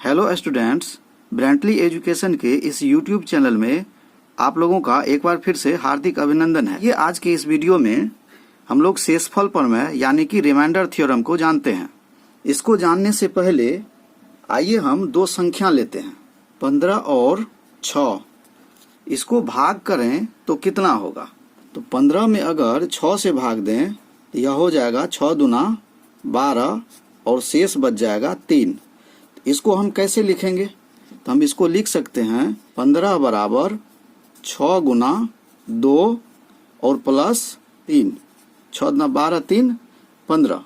Hello students, ब्रेंटली education के इस YouTube channel में आप लोगों का एक बार फिर से हार्दिक अभिनंदन है। ये आज के इस वीडियो में हम लोग शेषफल प्रमेय यानी कि रिमाइंडर थ्योरम को जानते हैं। इसको जानने से पहले आइए हम दो संख्या लेते हैं, 15 और 6। इसको भाग करें तो कितना होगा? तो 15 में अगर 6 से भाग दें तो यह हो जाएगा 6 दूना 12 और शेष बच जाएगा 3। इसको हम कैसे लिखेंगे? तो हम इसको लिख सकते हैं 15 बराबर 6 गुना 2 और प्लस 3। 6 दूना 12, 3 15।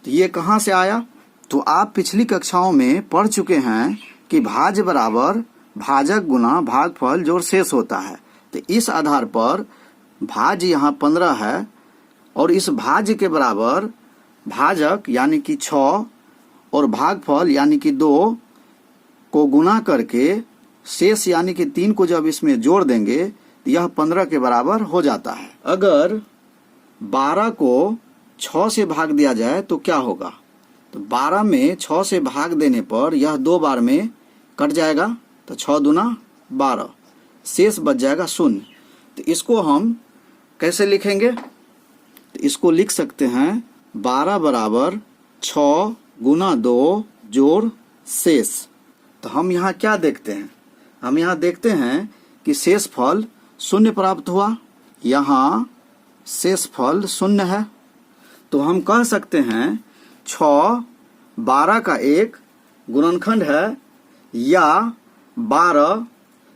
तो ये कहाँ से आया? तो आप पिछली कक्षाओं में पढ़ चुके हैं कि भाज्य बराबर भाजक गुना भागफल जोड़ शेष होता है। तो इस आधार पर भाज्य यहाँ 15 है और इस भाज्य के बराबर भाजक यानी कि 6 और भागफल यानी कि 2 को गुना करके शेष यानी कि 3 को जब इसमें जोड़ देंगे तो यह 15 के बराबर हो जाता है। अगर 12 को 6 से भाग दिया जाए तो क्या होगा? तो 12 में 6 से भाग देने पर यह 2 बार में कट जाएगा, तो 6 दूना 12, शेष बच जाएगा 0। तो इसको हम कैसे लिखेंगे? तो इसको लिख सकते हैं 12 बराबर 6 गुना 2 जोड़ शेष। तो हम यहाँ क्या देखते हैं? हम यहाँ देखते हैं कि शेषफल 0 प्राप्त हुआ। यहाँ शेषफल 0 है। तो हम कह सकते हैं 6 12 का एक गुणनखंड है या 12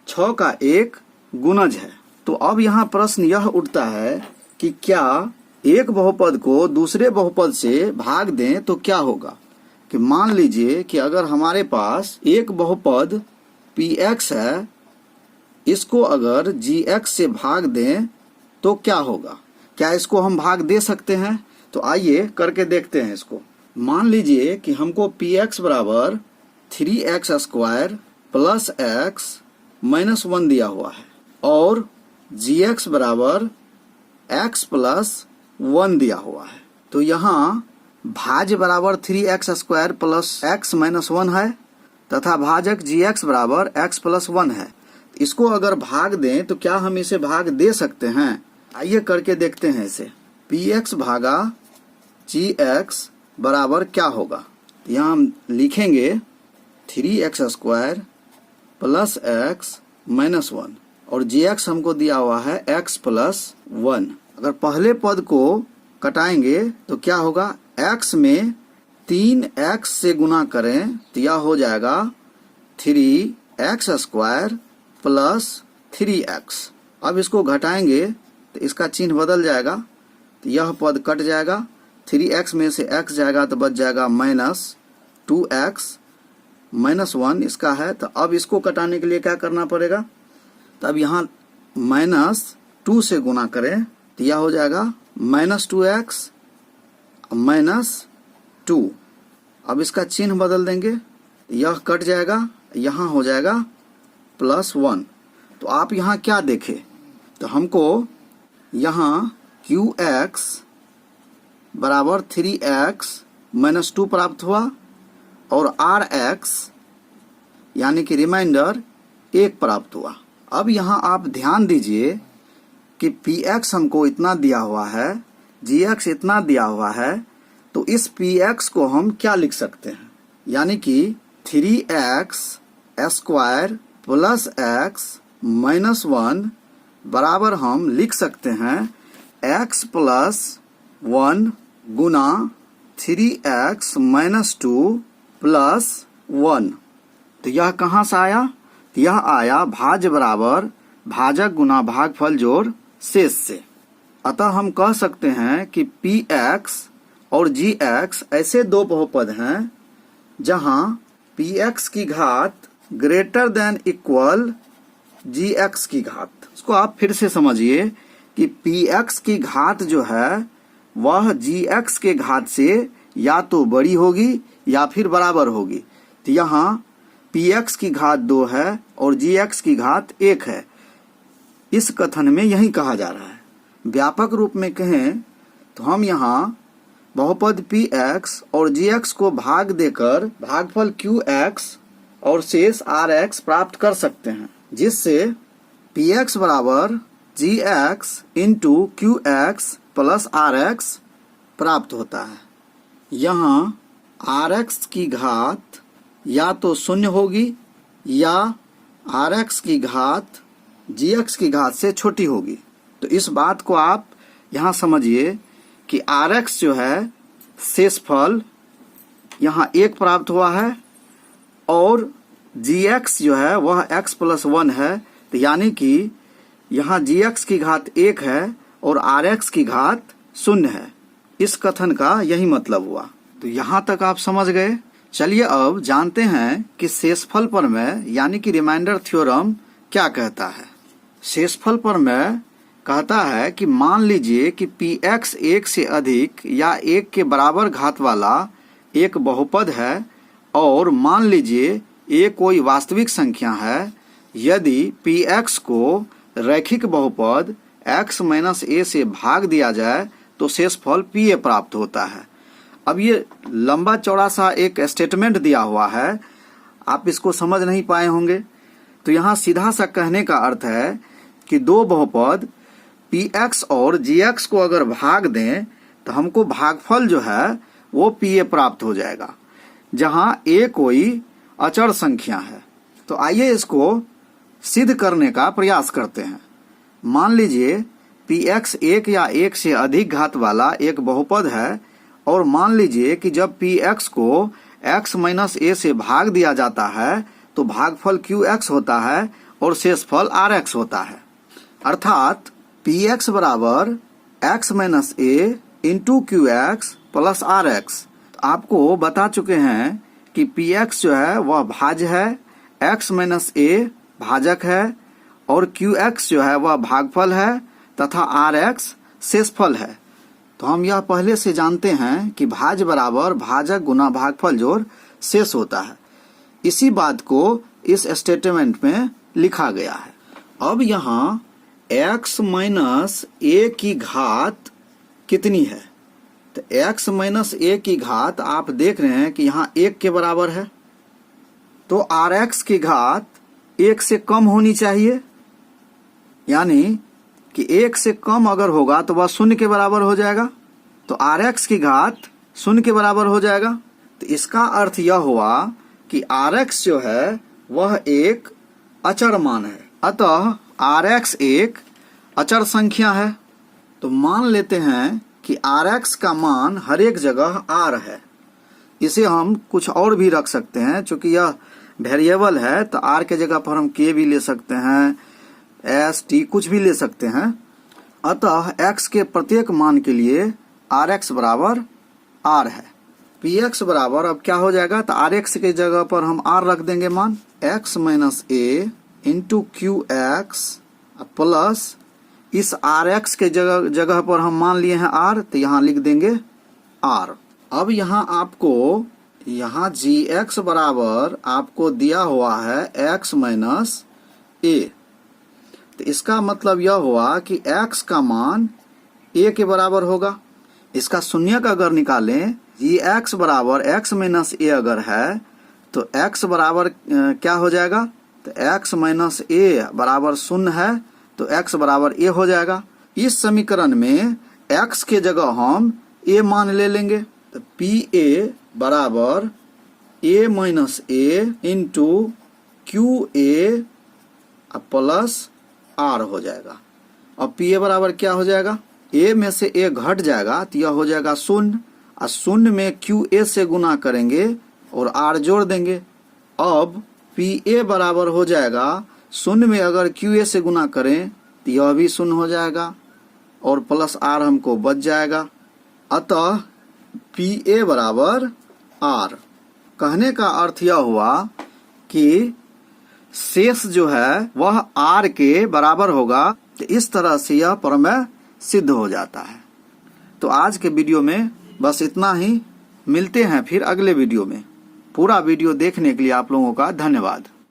6 का एक गुणज है। तो अब यहाँ प्रश्न यह उठता है कि क्या एक बहुपद को दूसरे बहुपद से भाग दें तो क्या होगा? कि मान लीजिए कि अगर हमारे पास एक बहुपद px है, इसको अगर gx से भाग दें तो क्या होगा? क्या इसको हम भाग दे सकते हैं? तो आइए करके देखते हैं इसको। मान लीजिए कि हमको px बराबर 3x square plus x minus 1 दिया हुआ है और gx बराबर x प्लस 1 दिया हुआ है। तो यहाँ भाज्य बराबर 3x square plus x minus 1 है तथा भाजक gx बराबर x प्लस 1 है। इसको अगर भाग दें तो क्या हम इसे भाग दे सकते हैं? आइए करके देखते हैं इसे। px भागा gx बराबर क्या होगा? यहाँ हम लिखेंगे 3x square plus x minus 1 और gx हमको दिया हुआ है x प्लस 1। अगर पहले पद को कटाएंगे तो क्या होगा? x में 3x से गुना करें तो यह हो जाएगा 3x स्क्वायर प्लस 3x। अब इसको घटाएंगे तो इसका चिन्ह बदल जाएगा, तो यह पद कट जाएगा। 3x में से x जाएगा तो बच जाएगा माइनस 2x माइनस 1 इसका है। तो अब इसको कटाने के लिए क्या करना पड़ेगा? तो अब यहाँ माइनस 2 से गुना करें तो यह हो जाएगा माइनस 2x माइनस 2। अब इसका चिन्ह बदल देंगे, यह कट जाएगा, यहाँ हो जाएगा प्लस 1। तो आप यहाँ क्या देखें? तो हमको यहाँ qx बराबर 3x माइनस 2 प्राप्त हुआ और rx यानी कि रिमाइंडर 1 प्राप्त हुआ। अब यहाँ आप ध्यान दीजिए कि px हमको इतना दिया हुआ है, gx इतना दिया हुआ है, तो इस px को हम क्या लिख सकते हैं? यानी कि 3x square plus x minus 1 बराबर हम लिख सकते हैं x प्लस 1 गुना 3x माइनस 2 प्लस 1। तो यह कहाँ से आया? यह आया भाज्य बराबर भाजक गुना भागफल जोड़ शेष से। अतः हम कह सकते हैं कि px और gx ऐसे दो बहुपद हैं जहां px की घात ग्रेटर देन इक्वल gx की घात। इसको आप फिर से समझिए कि px की घात जो है वह gx के घात से या तो बड़ी होगी या फिर बराबर होगी। तो यहाँ px की घात 2 है और gx की घात 1 है। इस कथन में यही कहा जा रहा है। व्यापक रूप में कहें तो हम यहाँ बहुपद px और gx को भाग देकर भागफल qx और शेष RX प्राप्त कर सकते हैं, जिससे PX बराबर GX into QX plus RX प्राप्त होता है। यहाँ RX की घात या तो शून्य होगी या RX की घात GX की घात से छोटी होगी। तो इस बात को आप यहाँ समझिए कि RX जो है शेषफल यहाँ 1 प्राप्त हुआ है और GX जो है वह x प्लस 1 है। तो यानी कि यहाँ GX की घात 1 है और RX की घात 0 है। इस कथन का यही मतलब हुआ। तो यहाँ तक आप समझ गए। चलिए अब जानते हैं कि शेषफल प्रमेय यानी कि रिमाइंडर थ्योरम क्या कहता है। शेषफल प्रमेय कहता है कि मान लीजिए कि PX 1 से अधिक या 1 के बराबर घात वाला एक बहुपद है और मान लीजिए A कोई वास्तविक संख्या है। यदि PX को रैखिक बहुपद x माइनस a से भाग दिया जाए तो शेषफल PA प्राप्त होता है। अब ये लंबा चौड़ा सा एक स्टेटमेंट दिया हुआ है, आप इसको समझ नहीं पाए होंगे। तो यहाँ सीधा सा कहने का अर्थ है कि दो बहुपद PX और GX को अगर भाग दें तो हमको भागफल जो है वो PA प्राप्त हो जाएगा, जहाँ A कोई अचर संख्या है। तो आइए इसको सिद्ध करने का प्रयास करते हैं। मान लीजिए PX 1 या 1 से अधिक घात वाला एक बहुपद है और मान लीजिए कि जब PX को x माइनस a से भाग दिया जाता है तो भागफल QX होता है और शेषफल RX होता है। अर्थात PX बराबर x minus a into QX plus RX। आपको बता चुके हैं कि PX जो है वह भाज्य है, x माइनस a भाजक है और QX जो है वह भागफल है तथा RX शेषफल है। तो हम यह पहले से जानते हैं कि भाज्य बराबर भाजक गुना भागफल जोड़ शेष होता है। इसी बात को इस स्टेटमेंट में लिखा गया है। अब यहाँ x माइनस a की घात कितनी है? तो x माइनस a की घात आप देख रहे हैं कि यहाँ 1 के बराबर है, तो RX की घात 1 से कम होनी चाहिए, यानी कि 1 से कम अगर होगा तो वह 0 के बराबर हो जाएगा। तो RX की घात 0 के बराबर हो जाएगा। तो इसका अर्थ यह हुआ कि RX जो है वह एक अचर मान है, अतः RX एक अचर संख्या है। तो मान लेते हैं कि RX का मान हर एक जगह R है। इसे हम कुछ और भी रख सकते हैं, चूंकि यह वेरिएबल है तो R के जगह पर हम K भी ले सकते हैं, S T कुछ भी ले सकते हैं। अतः x के प्रत्येक मान के लिए RX बराबर R है। PX बराबर अब क्या हो जाएगा? तो RX के जगह पर हम R रख देंगे मान x minus a into QX plus इस RX के जगह पर हम मान लिए हैं R, तो यहाँ लिख देंगे R। अब यहाँ आपको यहाँ GX बराबर आपको दिया हुआ है x माइनस a। तो इसका मतलब यह हुआ कि x का मान a के बराबर होगा। इसका शून्यक अगर निकालें, GX बराबर x माइनस a अगर है तो x बराबर क्या हो जाएगा? तो x माइनस a बराबर 0 है, तो x बराबर a हो जाएगा। इस समीकरण में x के जगह हम a मान ले लेंगे, तो PA बराबर a minus a into QA plus R हो जाएगा। अब PA बराबर क्या हो जाएगा? A में से a घट जाएगा तो यह हो जाएगा 0, और 0 में QA से गुना करेंगे और R जोड़ देंगे। अब PA बराबर हो जाएगा 0 में अगर QA से गुना करें तो यह भी 0 हो जाएगा और प्लस R हमको बच जाएगा। अतः PA बराबर R। कहने का अर्थ यह हुआ कि शेष जो है वह R के बराबर होगा। तो इस तरह से यह प्रमेय सिद्ध हो जाता है। तो आज के वीडियो में बस इतना ही। मिलते हैं फिर अगले वीडियो में। पूरा वीडियो देखने के लिए आप लोगों का धन्यवाद।